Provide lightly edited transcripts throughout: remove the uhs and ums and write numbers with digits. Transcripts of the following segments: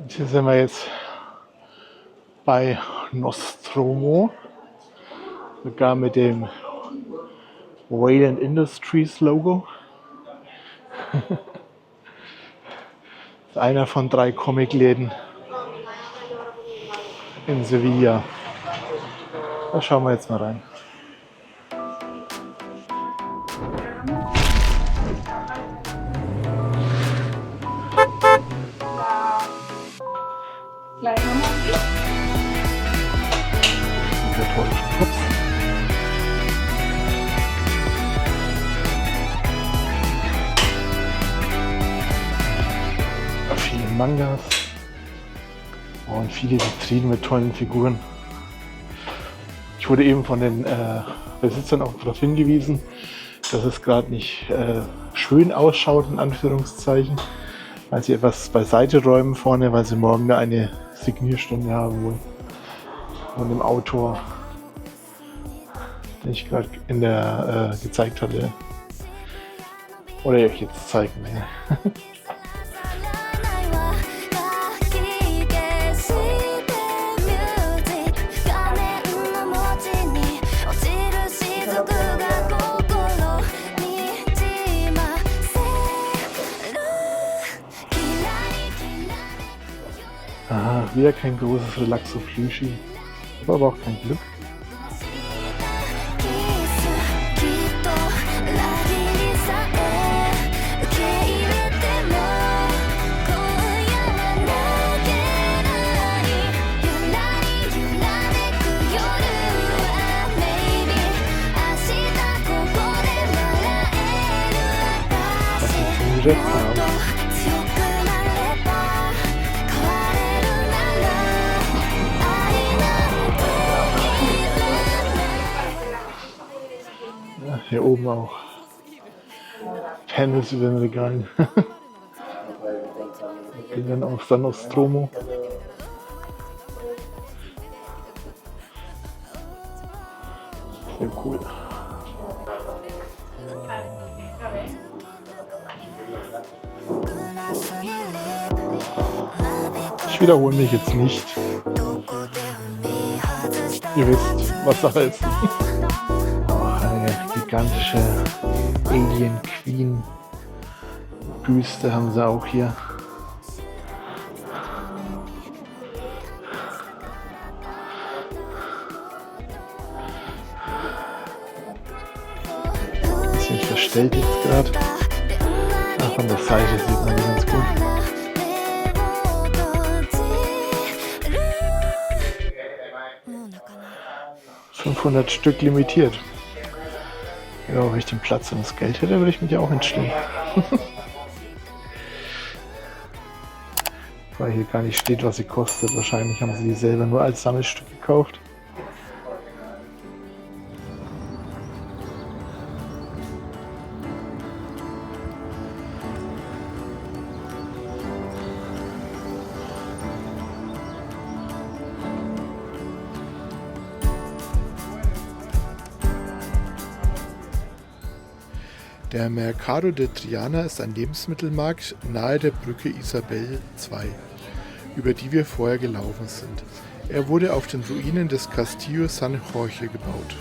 Und hier sind wir jetzt bei Nostromo, sogar mit dem Wayland Industries Logo. Das ist einer von 3 Comicläden in Sevilla. Da schauen wir jetzt mal rein. Katholischen Pups. Viele Mangas und viele Vitrinen mit tollen Figuren. Ich wurde eben von den Besitzern auch darauf hingewiesen, dass es gerade nicht schön ausschaut, in Anführungszeichen, weil sie etwas beiseite räumen vorne, weil sie morgen da eine Signierstunde haben wollen von dem Autor, den ich gerade in der gezeigt hatte. Oder euch jetzt zeigen will. Aha, wieder kein großes Relaxo-Plüschi. Ich habe aber auch kein Glück. Ja, hier oben auch Panels über den Regalen. Gehen dann auf San Nostromo. Sehr cool. Ich wiederhole mich jetzt nicht. Ihr wisst, was Sache ist. Auch eine gigantische Alien Queen Büste haben sie auch hier. Ein bisschen verstellt jetzt gerade. Von der Seite sieht man die ganz gut. 500 Stück limitiert. Ja, wenn ich den Platz und das Geld hätte, würde ich mich ja auch entstellen. Weil hier gar nicht steht, was sie kostet. Wahrscheinlich haben sie die selber nur als Sammelstück gekauft. Der Mercado de Triana ist ein Lebensmittelmarkt nahe der Brücke Isabel II, über die wir vorher gelaufen sind. Er wurde auf den Ruinen des Castillo San Jorge gebaut.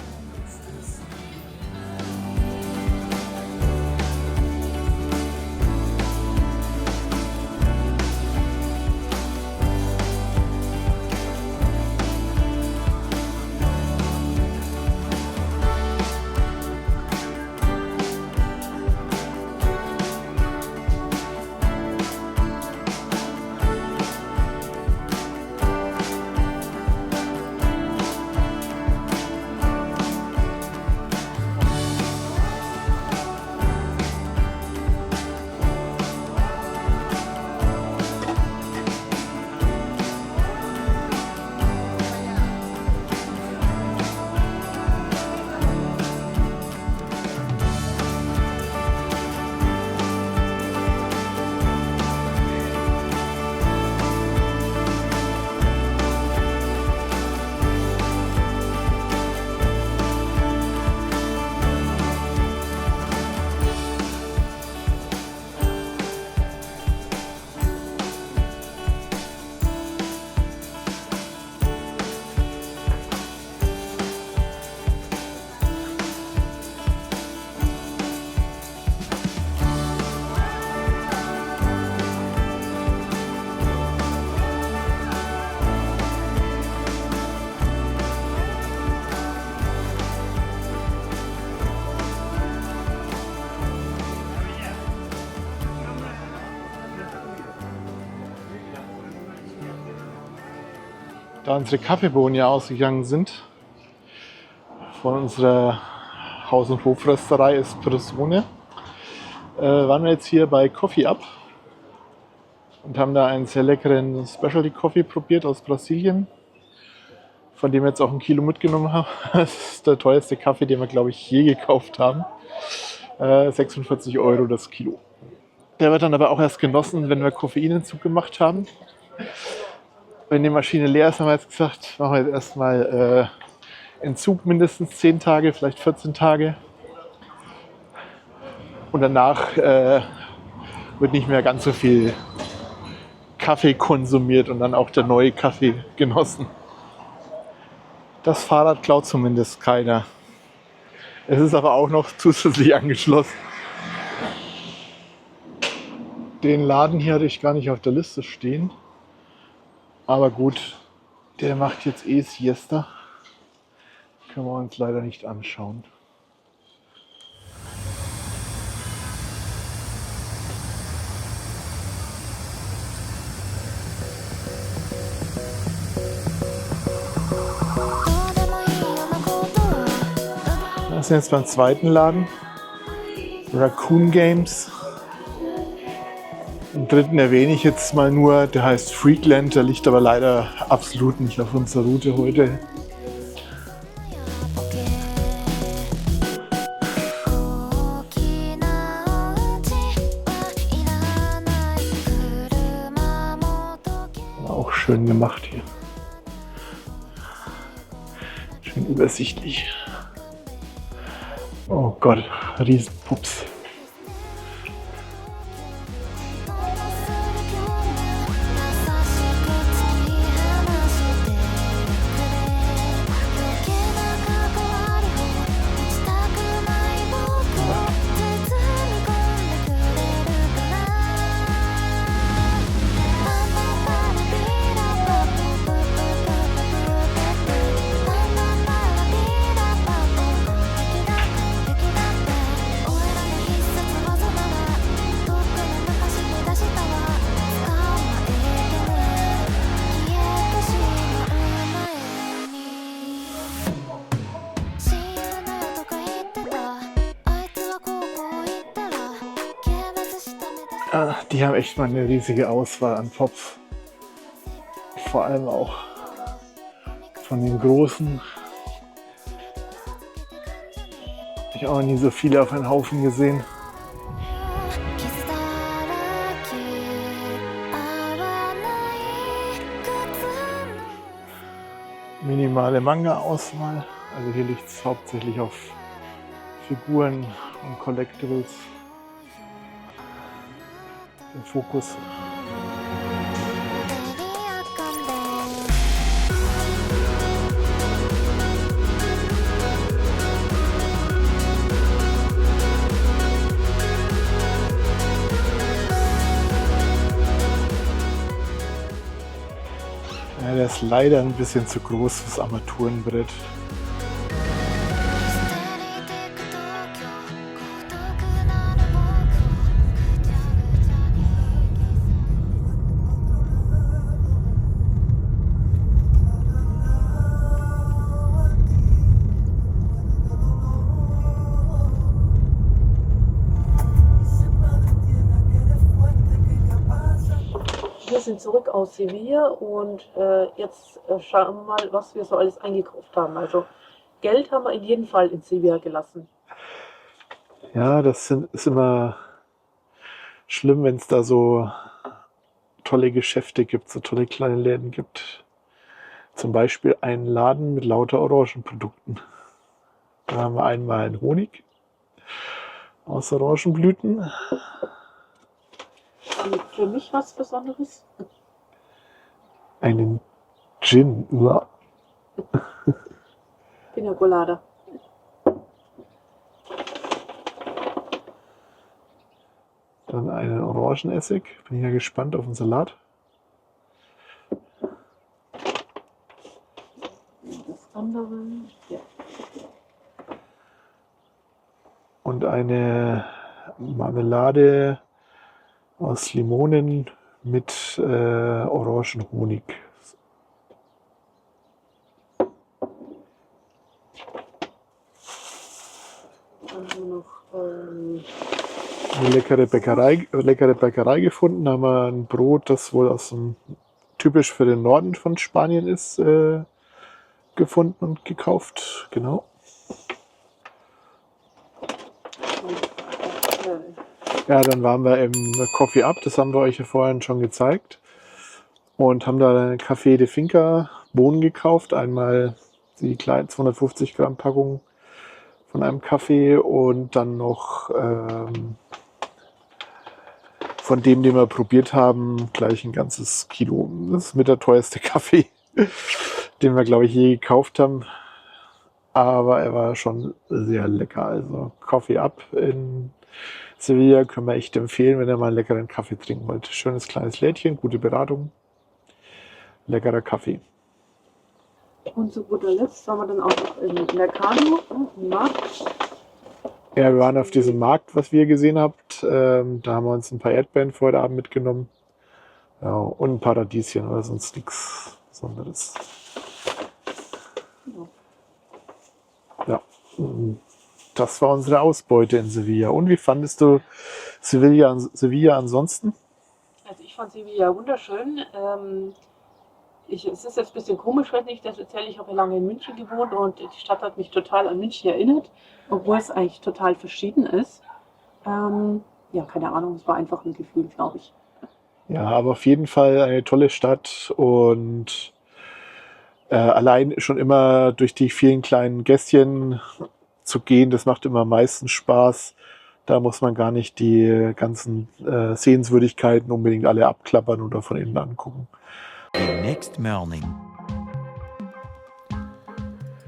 Da unsere Kaffeebohnen ja ausgegangen sind von unserer Haus- und Hofrösterei Espressone, waren wir jetzt hier bei Coffee Up und haben da einen sehr leckeren Specialty Coffee probiert aus Brasilien, von dem wir jetzt auch 1 Kilo mitgenommen haben. Das ist der teuerste Kaffee, den wir, glaube ich, je gekauft haben. 46 € das Kilo. Der wird dann aber auch erst genossen, wenn wir Koffeinentzug gemacht haben. Wenn die Maschine leer ist, haben wir jetzt gesagt, machen wir jetzt erstmal Entzug mindestens 10 Tage, vielleicht 14 Tage. Und danach wird nicht mehr ganz so viel Kaffee konsumiert und dann auch der neue Kaffee genossen. Das Fahrrad klaut zumindest keiner. Es ist aber auch noch zusätzlich angeschlossen. Den Laden hier hatte ich gar nicht auf der Liste stehen. Aber gut, der macht jetzt eh Siesta. Können wir uns leider nicht anschauen. Wir sind jetzt beim zweiten Laden. Raccoon Games. Den dritten erwähne ich jetzt mal nur, der heißt Freakland, der liegt aber leider absolut nicht auf unserer Route heute. Auch schön gemacht hier. Schön übersichtlich. Oh Gott, Riesenpups. Die haben echt mal eine riesige Auswahl an Pops. Vor allem auch von den großen. Ich habe auch nie so viele auf einen Haufen gesehen. Minimale Manga-Auswahl. Also hier liegt es hauptsächlich auf Figuren und Collectibles. Im Fokus. Ja, der ist leider ein bisschen zu groß fürs Armaturenbrett. Wir sind zurück aus Sevilla und jetzt schauen wir mal, was wir so alles eingekauft haben. Also Geld haben wir in jedem Fall in Sevilla gelassen. Ja, ist immer schlimm, wenn es da so tolle Geschäfte gibt, so tolle kleine Läden gibt. Zum Beispiel einen Laden mit lauter Orangenprodukten. Da haben wir einmal einen Honig aus Orangenblüten. Und für mich was Besonderes? Einen Gin. Ja. Pina Colada. Dann einen Orangenessig. Bin ja gespannt auf den Salat. Das andere, ja. Und eine Marmelade aus Limonen mit Orangenhonig. Eine leckere Bäckerei gefunden. Da haben wir ein Brot, das wohl typisch für den Norden von Spanien ist, gefunden und gekauft. Genau. Ja, dann waren wir im Coffee Up, das haben wir euch ja vorhin schon gezeigt. Und haben da eine Café de Finca Bohnen gekauft. Einmal die kleinen 250 Gramm Packung von einem Kaffee und dann noch von dem, den wir probiert haben, gleich ein ganzes Kilo. Das ist mit der teuerste Kaffee, den wir, glaube ich, je gekauft haben. Aber er war schon sehr lecker. Also Coffee Up in Sevilla können wir echt empfehlen, wenn ihr mal einen leckeren Kaffee trinken wollt. Schönes kleines Lädchen, gute Beratung, leckerer Kaffee. Und zu guter Letzt waren wir dann auch noch im Mercado, im Markt. Ja, wir waren auf diesem Markt, was ihr gesehen habt. Da haben wir uns ein paar Erdbeeren für heute Abend mitgenommen. Ja, und ein paar Radieschen, aber sonst nichts Besonderes. Ja, das war unsere Ausbeute in Sevilla. Und wie fandest du Sevilla ansonsten? Also ich fand Sevilla wunderschön. Es ist jetzt ein bisschen komisch, wenn ich das erzähle. Ich habe ja lange in München gewohnt und die Stadt hat mich total an München erinnert, obwohl es eigentlich total verschieden ist. Ja, keine Ahnung, es war einfach ein Gefühl, glaube ich. Ja, aber auf jeden Fall eine tolle Stadt und allein schon immer durch die vielen kleinen Gässchen zu gehen, das macht immer am meisten Spaß. Da muss man gar nicht die ganzen Sehenswürdigkeiten unbedingt alle abklappern oder von innen angucken. The next morning.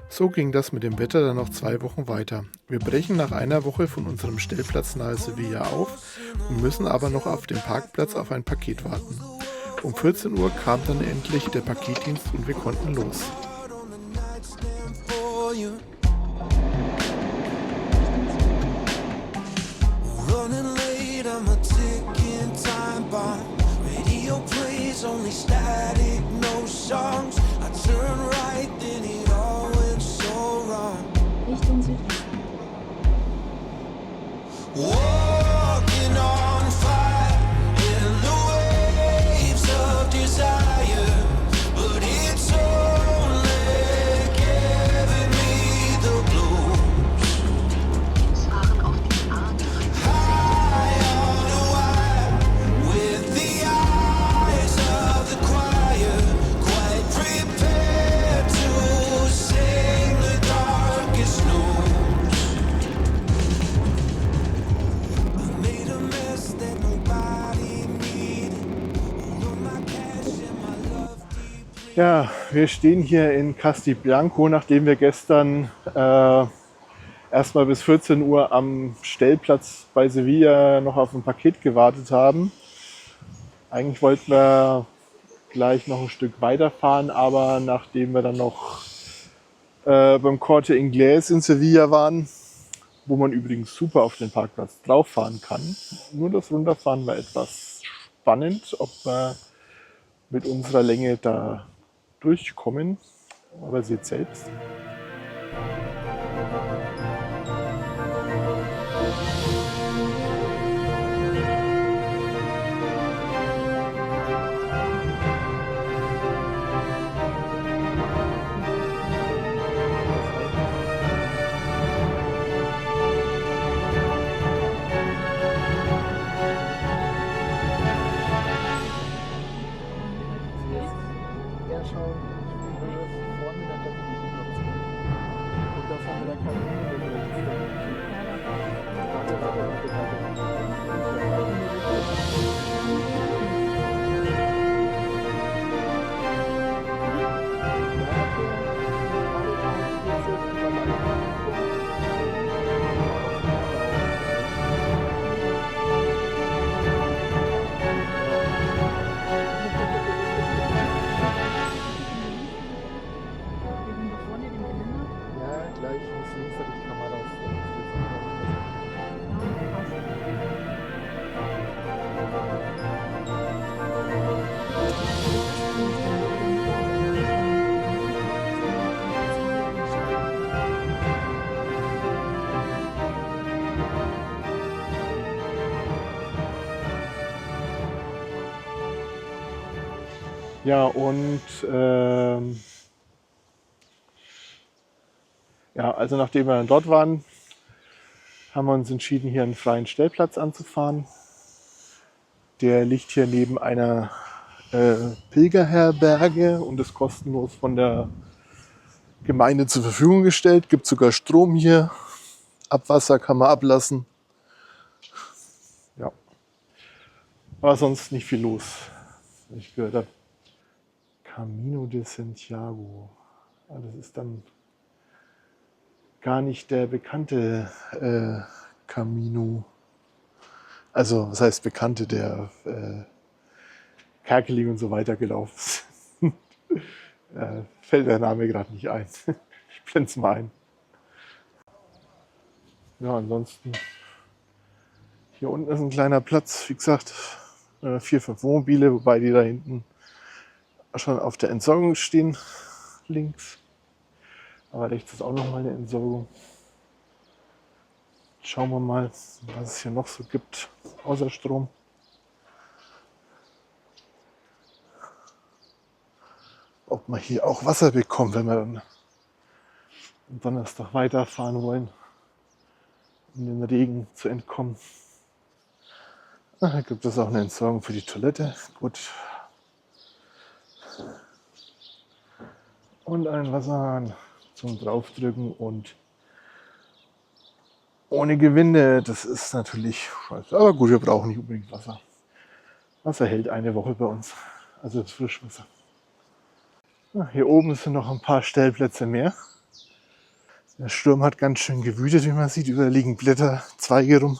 So ging das mit dem Wetter dann noch 2 Wochen weiter. Wir brechen nach einer Woche von unserem Stellplatz nahe Sevilla auf und müssen aber noch auf dem Parkplatz auf ein Paket warten. Um 14 Uhr kam dann endlich der Paketdienst und wir konnten los. Only static, no songs. I turn right, then it all went so wrong. Richtung Südwesten. Walking on fire in the waves of desire, but it's only giving me the blues. Fahren auf die A3. High on a wire with the eyes of the choir, quite prepared to sing the darkest news. I made a mess that nobody needed. All of my cash and my love deeply. Ja, wir stehen hier in Castibianco, nachdem wir gestern erstmal bis 14 Uhr am Stellplatz bei Sevilla noch auf ein Paket gewartet haben. Eigentlich wollten wir gleich noch ein Stück weiterfahren, aber nachdem wir dann noch beim Corte Inglés in Sevilla waren, wo man übrigens super auf den Parkplatz drauf fahren kann, nur das Runterfahren war etwas spannend, ob wir mit unserer Länge da durchkommen. Aber seht selbst. Ja, und ja, also nachdem wir dann dort waren, haben wir uns entschieden, hier einen freien Stellplatz anzufahren. Der liegt hier neben einer Pilgerherberge und ist kostenlos von der Gemeinde zur Verfügung gestellt. Gibt sogar Strom hier. Abwasser kann man ablassen. Ja. War sonst nicht viel los, wie ich gehört habe. Camino de Santiago. Ah, das ist dann gar nicht der bekannte Camino. Also, was heißt Bekannte, der Kerkeling und so weiter gelaufen ist. Fällt der Name gerade nicht ein. Ich blende es mal ein. Ja, ansonsten hier unten ist ein kleiner Platz, wie gesagt, 4, 5 Wohnmobile, wobei die da hinten schon auf der Entsorgung stehen, links. Aber rechts ist auch nochmal eine Entsorgung. Schauen wir mal, was es hier noch so gibt, außer Strom. Ob wir hier auch Wasser bekommen, wenn wir dann am Donnerstag weiterfahren wollen, um den Regen zu entkommen. Hier gibt es auch eine Entsorgung für die Toilette. Gut. Und einen Wasserhahn zum Draufdrücken und ohne Gewinde. Das ist natürlich scheiße. Aber gut, wir brauchen nicht unbedingt Wasser. Wasser hält eine Woche bei uns. Also das Frischwasser. Hier oben sind noch ein paar Stellplätze mehr. Der Sturm hat ganz schön gewütet, wie man sieht. Überall liegen Blätter, Zweige rum.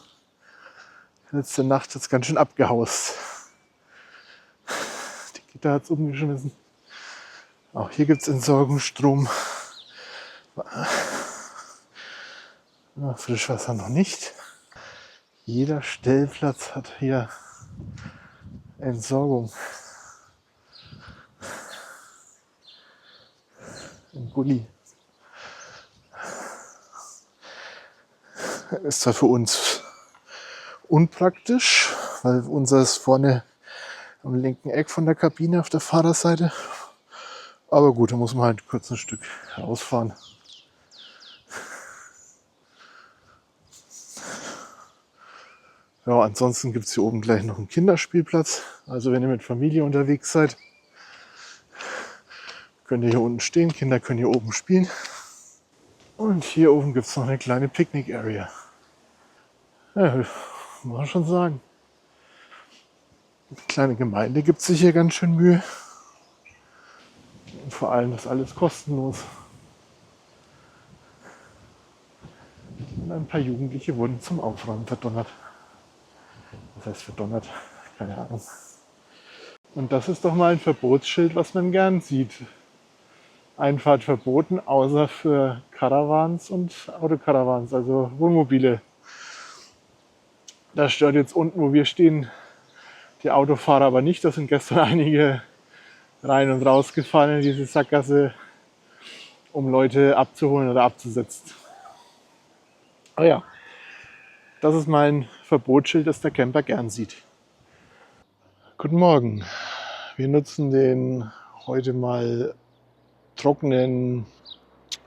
Letzte Nacht hat es ganz schön abgehaust. Die Gitter hat es umgeschmissen. Auch hier gibt es Entsorgungsstrom. Frischwasser noch nicht. Jeder Stellplatz hat hier Entsorgung. Ein Gully. Ist zwar für uns unpraktisch, weil unser ist vorne am linken Eck von der Kabine auf der Fahrerseite. Aber gut, da muss man halt kurz ein Stück rausfahren. Ja, ansonsten gibt es hier oben gleich noch einen Kinderspielplatz. Also wenn ihr mit Familie unterwegs seid, könnt ihr hier unten stehen. Kinder können hier oben spielen. Und hier oben gibt es noch eine kleine Picknick-Area. Ja, muss man schon sagen. Die kleine Gemeinde gibt sich hier ganz schön Mühe. Und vor allem ist alles kostenlos. Und ein paar Jugendliche wurden zum Aufräumen verdonnert. Was heißt verdonnert? Keine Ahnung. Und das ist doch mal ein Verbotsschild, was man gern sieht. Einfahrt verboten, außer für Caravans und Autocaravans, also Wohnmobile. Das stört jetzt unten, wo wir stehen, die Autofahrer aber nicht. Da sind gestern einige rein und raus gefahren in diese Sackgasse, um Leute abzuholen oder abzusetzen. Aber ja, das ist mein Verbotsschild, das der Camper gern sieht. Guten Morgen. Wir nutzen den heute mal trockenen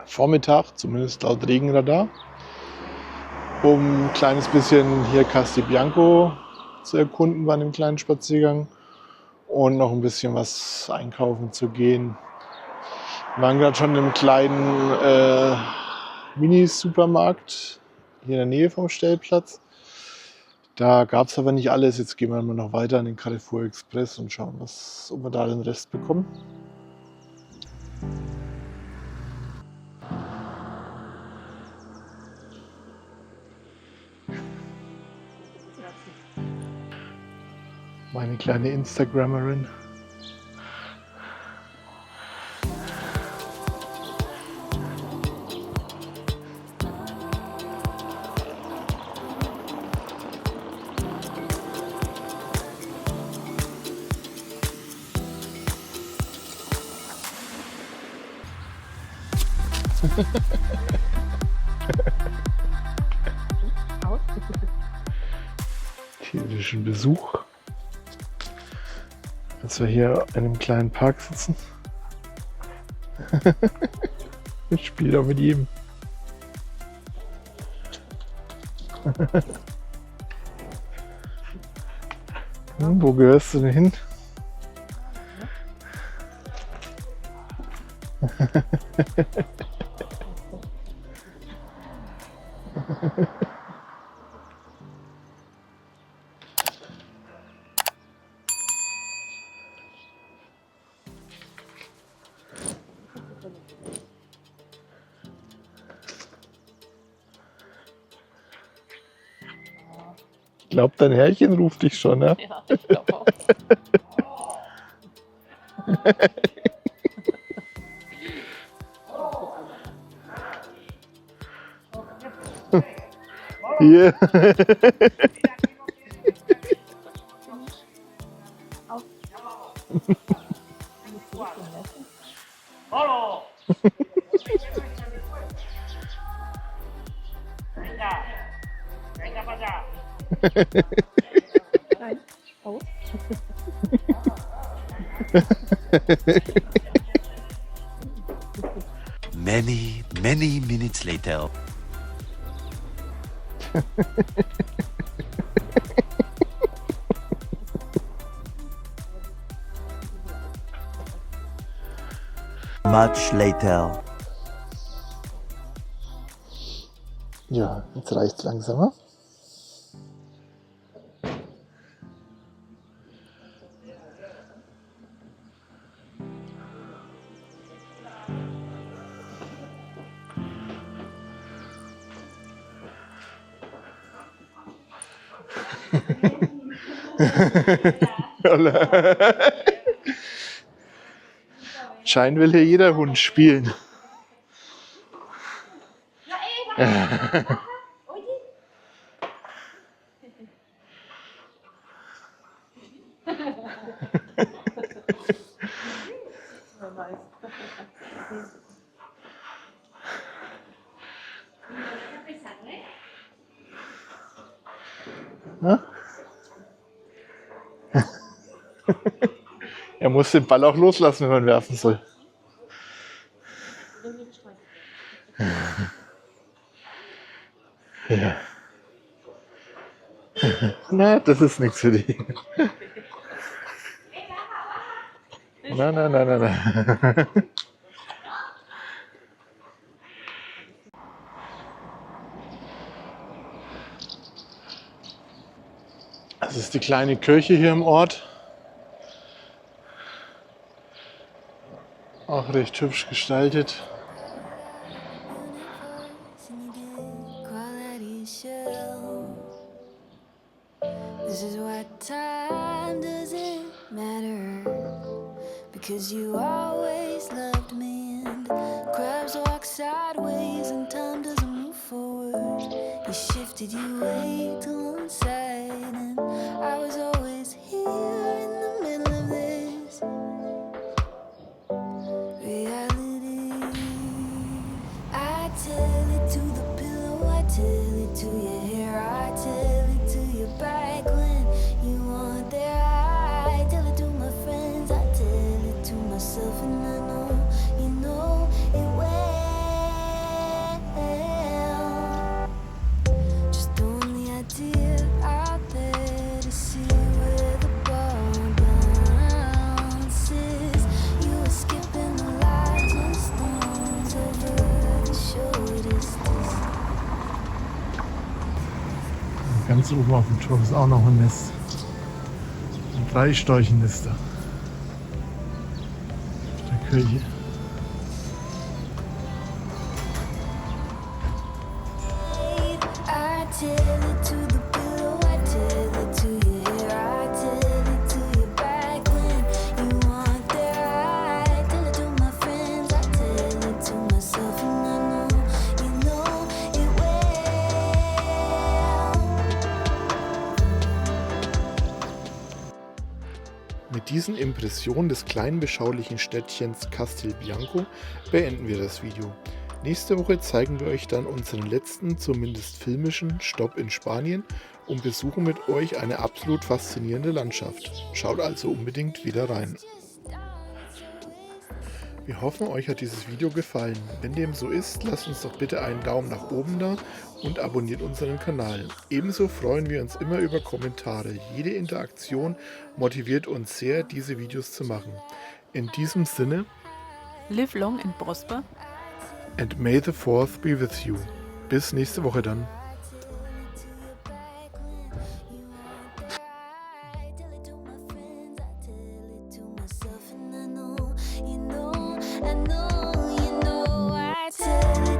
Vormittag, zumindest laut Regenradar, um ein kleines bisschen hier Castibianco zu erkunden bei einem kleinen Spaziergang und noch ein bisschen was einkaufen zu gehen. Wir waren gerade schon in einem kleinen Mini-Supermarkt hier in der Nähe vom Stellplatz. Da gab es aber nicht alles. Jetzt gehen wir mal noch weiter an den Carrefour Express und schauen, ob wir da den Rest bekommen. Meine kleine Instagrammerin. Tierischen Besuch. Als wir hier in einem kleinen Park sitzen. Ich spiele doch mit ihm. Wo gehörst du denn hin? Ich glaube, dein Herrchen ruft dich schon, ne? Ja, ich glaube auch. Hier. Nein. Oh. Many, many minutes later. Much later. Ja, jetzt reicht's langsamer. Schein will hier jeder Hund spielen. Er muss den Ball auch loslassen, wenn man werfen soll. Ja. Na, das ist nichts für dich. Nein, nein, nein, nein, nein. Das ist die kleine Kirche hier im Ort. Auch recht hübsch gestaltet. This is what time does it matter? Because you always loved me and crabs walk sideways and time doesn't move forward. You shifted your weight to one side and I was always here in the middle of this reality. I tell it to the pillow, I tell it to your hair, I tell it to your back when you want there. I tell it to my friends, I tell it to myself, and I know you know it well. Just throwing the idea out there to see where the ball bounces. You were skipping the lights and stones over the shore distance. Ganz oben auf dem Turm ist auch noch ein Nest. Ein Freistorchennest da. Auf der Kirche. I tell it to the pillow, I tell it to your hair, I tell it to your back when you want there. I tell it to my friends, I tell it to myself, and I know you know it well. Mit diesen Impressionen des kleinen beschaulichen Städtchens Castelbianco beenden wir das Video. Nächste Woche zeigen wir euch dann unseren letzten, zumindest filmischen, Stopp in Spanien und besuchen mit euch eine absolut faszinierende Landschaft. Schaut also unbedingt wieder rein. Wir hoffen, euch hat dieses Video gefallen. Wenn dem so ist, lasst uns doch bitte einen Daumen nach oben da und abonniert unseren Kanal. Ebenso freuen wir uns immer über Kommentare. Jede Interaktion motiviert uns sehr, diese Videos zu machen. In diesem Sinne, Live long and prosper. and may the 4th be with you. Bis nächste Woche dann.